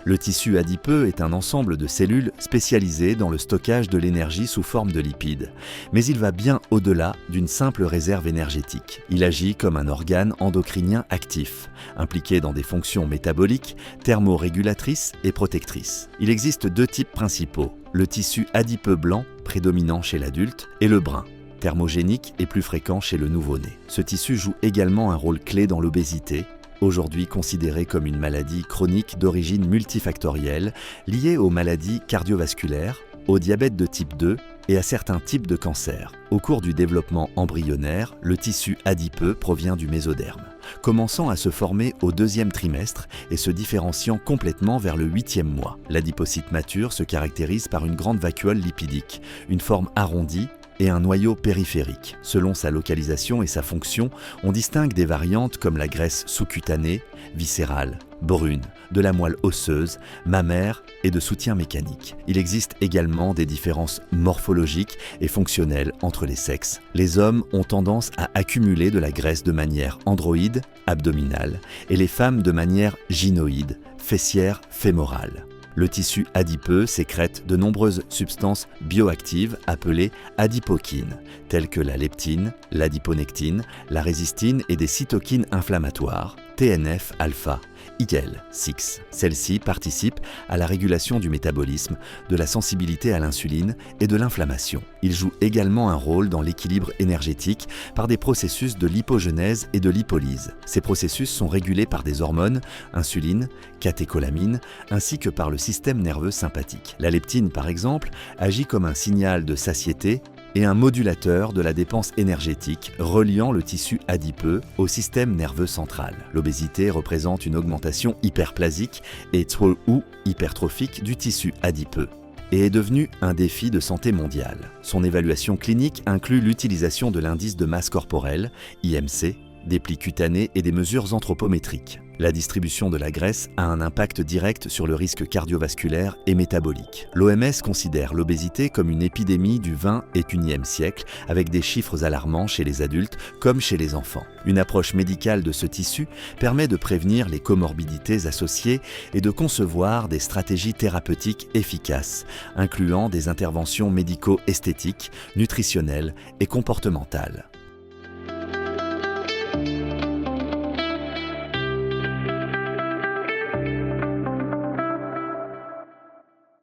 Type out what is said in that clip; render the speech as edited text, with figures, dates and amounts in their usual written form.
Le tissu adipeux est un ensemble de cellules spécialisées dans le stockage de l'énergie sous forme de lipides. Mais il va bien au-delà d'une simple réserve énergétique. Il agit comme un organe endocrinien actif, impliqué dans des fonctions métaboliques, thermorégulatrices et protectrices. Il existe deux types principaux, le tissu adipeux blanc, prédominant chez l'adulte, et le brun, thermogénique et plus fréquent chez le nouveau-né. Ce tissu joue également un rôle clé dans l'obésité, aujourd'hui considérée comme une maladie chronique d'origine multifactorielle liée aux maladies cardiovasculaires, au diabète de type 2 et à certains types de cancers. Au cours du développement embryonnaire, le tissu adipeux provient du mésoderme, commençant à se former au deuxième trimestre et se différenciant complètement vers le 8e mois. L'adipocyte mature se caractérise par une grande vacuole lipidique, une forme arrondie et un noyau périphérique. Selon sa localisation et sa fonction, on distingue des variantes comme la graisse sous-cutanée, viscérale, brune, de la moelle osseuse, mammaire et de soutien mécanique. Il existe également des différences morphologiques et fonctionnelles entre les sexes. Les hommes ont tendance à accumuler de la graisse de manière androïde, abdominale, et les femmes de manière gynoïde, fessière, fémorale. Le tissu adipeux sécrète de nombreuses substances bioactives appelées adipokines, telles que la leptine, l'adiponectine, la résistine et des cytokines inflammatoires, TNF-alpha, IL-6. Celles-ci participent à la régulation du métabolisme, de la sensibilité à l'insuline et de l'inflammation. Ils jouent également un rôle dans l'équilibre énergétique par des processus de lipogenèse et de lipolyse. Ces processus sont régulés par des hormones, insuline, catécholamine, ainsi que par le système nerveux sympathique. La leptine, par exemple, agit comme un signal de satiété et un modulateur de la dépense énergétique reliant le tissu adipeux au système nerveux central. L'obésité représente une augmentation hyperplasique ou hypertrophique du tissu adipeux et est devenue un défi de santé mondiale. Son évaluation clinique inclut l'utilisation de l'indice de masse corporelle, IMC, des plis cutanés et des mesures anthropométriques. La distribution de la graisse a un impact direct sur le risque cardiovasculaire et métabolique. L'OMS considère l'obésité comme une épidémie du 21e siècle, avec des chiffres alarmants chez les adultes comme chez les enfants. Une approche médicale de ce tissu permet de prévenir les comorbidités associées et de concevoir des stratégies thérapeutiques efficaces, incluant des interventions médico-esthétiques, nutritionnelles et comportementales.